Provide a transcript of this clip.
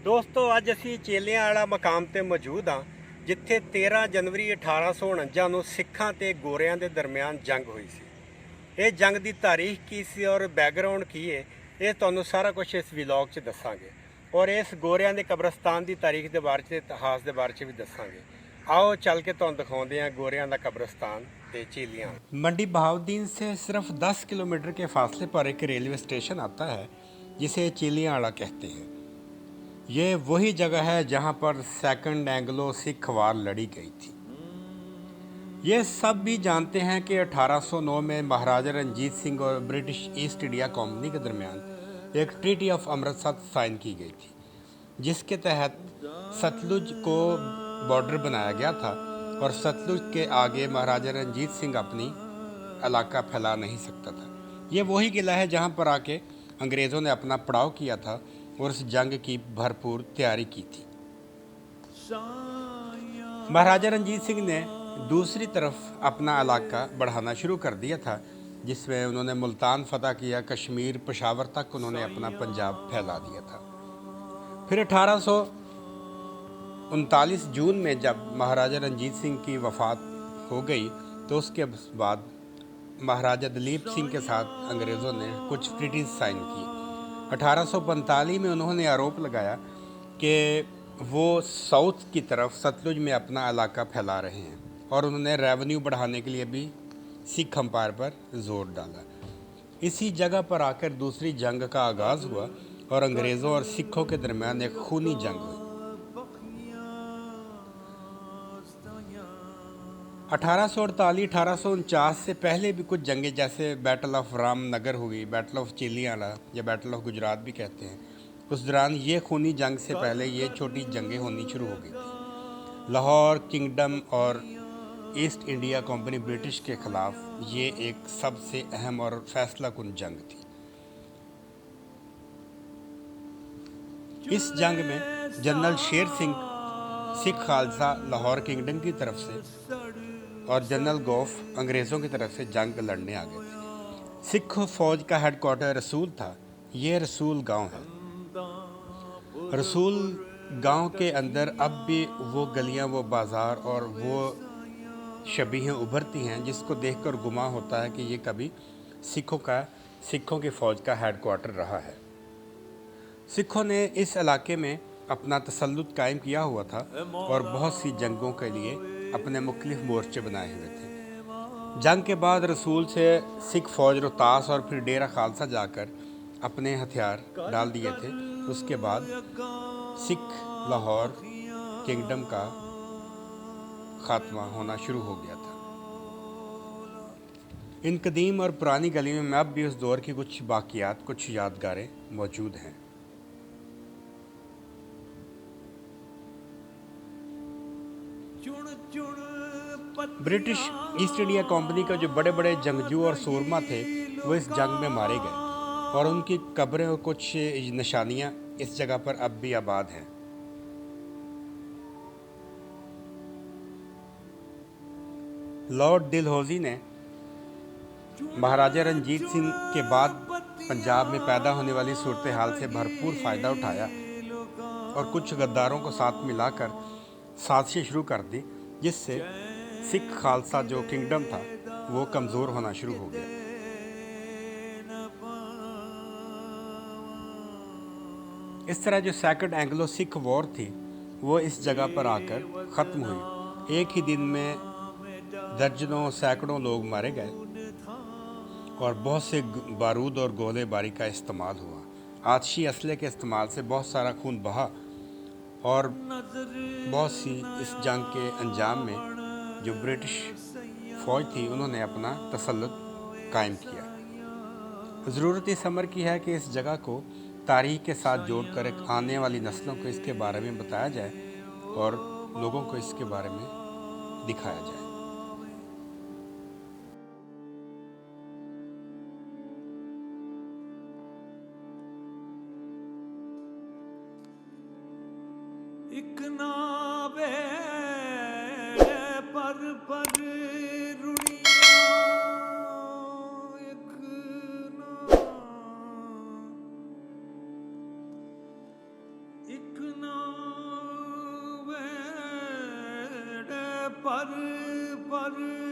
दोस्तों अज असी चेलियां वाला मकाम ते मौजूद हाँ जिथे 13 जनवरी 1849 ਨੂੰ ਸਿੱਖਾਂ ਤੇ ਗੋਰਿਆਂ ਦੇ ਦਰਮਿਆਨ ਜੰਗ ਹੋਈ ਸੀ। ਇਹ ਜੰਗ ਦੀ ਤਾਰੀਖ ਕੀ ਸੀ और बैकग्राउंड की है ये ਤੁਹਾਨੂੰ ਸਾਰਾ ਕੁਝ ਇਸ ਵਲੌਗ 'ਚ ਦੱਸਾਂਗੇ और इस ਗੋਰਿਆਂ ਦੇ ਕਬਰਸਤਾਨ ਦੀ ਤਾਰੀਖ ਦੇ ਬਾਰੇ 'ਚ ਇਤਿਹਾਸ ਦੇ ਬਾਰੇ 'ਚ ਵੀ ਦੱਸਾਂਗੇ। आओ चल के तुहानू दिखाते हैं गोरियां का कब्रस्तान ते चीलियां। मंडी बहाउद्दीन से सिर्फ 10 किलोमीटर के फासले पर एक रेलवे स्टेशन आता है जिसे चीलियां वाला कहते हैं। ये वही जगह है जहाँ पर सेकंड एंग्लो सिख वार लड़ी गई थी। ये सब भी जानते हैं कि 1809 में महाराजा रंजीत सिंह और ब्रिटिश ईस्ट इंडिया कंपनी के दरमियान एक ट्रीटी ऑफ अमृतसर साइन की गई थी जिसके तहत सतलुज को बॉर्डर बनाया गया था और सतलुज के आगे महाराजा रंजीत सिंह अपनी इलाका फैला नहीं सकता था। ये वही किला है जहाँ पर आके अंग्रेज़ों ने अपना पड़ाव किया था और इस जंग की भरपूर तैयारी की थी। महाराजा रंजीत सिंह ने दूसरी तरफ अपना इलाका बढ़ाना शुरू कर दिया था जिसमें उन्होंने मुल्तान फतह किया, कश्मीर पेशावर तक उन्होंने अपना पंजाब फैला दिया था। फिर 1839 जून में जब महाराजा रंजीत सिंह की वफ़ात हो गई तो उसके बाद महाराजा दलीप सिंह के साथ अंग्रेज़ों ने कुछ ट्रीटीज साइन की। 1845 में उन्होंने आरोप लगाया कि वो साउथ की तरफ सतलुज में अपना इलाका फैला रहे हैं और उन्होंने रेवेन्यू बढ़ाने के लिए भी सिख अम्पायर पर जोर डाला। इसी जगह पर आकर दूसरी जंग का आगाज़ हुआ और अंग्रेज़ों और सिखों के दरमियान एक खूनी जंग हुई। 1848-1849 से पहले भी कुछ जंगें जैसे बैटल ऑफ रामनगर हुई, बैटल ऑफ चिलियाला या बैटल ऑफ गुजरात भी कहते हैं। उस दौरान ये खूनी जंग से पहले ये छोटी जंगें होनी शुरू हो गई थी। लाहौर किंगडम और ईस्ट इंडिया कंपनी ब्रिटिश के ख़िलाफ़ ये एक सबसे अहम और फैसलाकुन जंग थी। इस जंग में जनरल शेर सिंह सिख खालसा लाहौर किंगडम की तरफ से और जनरल गौफ अंग्रेज़ों की तरफ से जंग लड़ने आ गए थे। सिख फौज का हेडक्वार्टर रसूल था। ये रसूल गांव है। रसूल गांव के अंदर अब भी वो गलियां, वो बाज़ार और वो शबीहें उभरती हैं जिसको देखकर गुमा होता है कि ये कभी सिखों की फ़ौज का हेडक्वार्टर रहा है। सिखों ने इस इलाके में अपना तसल्लुत कायम किया हुआ था और बहुत सी जंगों के लिए अपने मुख्तलिफ मोर्चे बनाए हुए थे। जंग के बाद रसूल से सिख फ़ौज रोहतास और फिर डेरा खालसा जाकर अपने हथियार डाल दिए थे। उसके बाद सिख लाहौर किंगडम का ख़ात्मा होना शुरू हो गया था। इन कदीम और पुरानी गलियों में अब भी उस दौर की कुछ बाक़ियात, कुछ यादगारें मौजूद हैं। ब्रिटिश ईस्ट इंडिया कंपनी का जो बड़े बड़े जंगजू और सूरमा थे वो इस जंग में मारे गए और उनकी कब्रें और कुछ निशानियां इस जगह पर अब भी आबाद हैं। लॉर्ड डलहौजी ने महाराजा रंजीत सिंह के बाद पंजाब में पैदा होने वाली सूरत हाल से भरपूर फ़ायदा उठाया और कुछ गद्दारों को साथ मिलाकर साजिशें शुरू कर दी जिससे सिख खालसा जो किंगडम था वो कमज़ोर होना शुरू हो गया। इस तरह जो सेकंड एंग्लो सिख वॉर थी वो इस जगह पर आकर ख़त्म हुई। एक ही दिन में दर्जनों सैकड़ों लोग मारे गए और बहुत से बारूद और गोले बारी का इस्तेमाल हुआ। आतशी असले के इस्तेमाल से बहुत सारा खून बहा और बहुत सी इस जंग के अंजाम में जो ब्रिटिश फ़ौज थी उन्होंने अपना तसल्लुत कायम किया। ज़रूरत इस अमर की है कि इस जगह को तारीख़ के साथ जोड़कर एक आने वाली नस्लों को इसके बारे में बताया जाए और लोगों को इसके बारे में दिखाया जाए। एक ना पर रुड़िया एक ना पर पर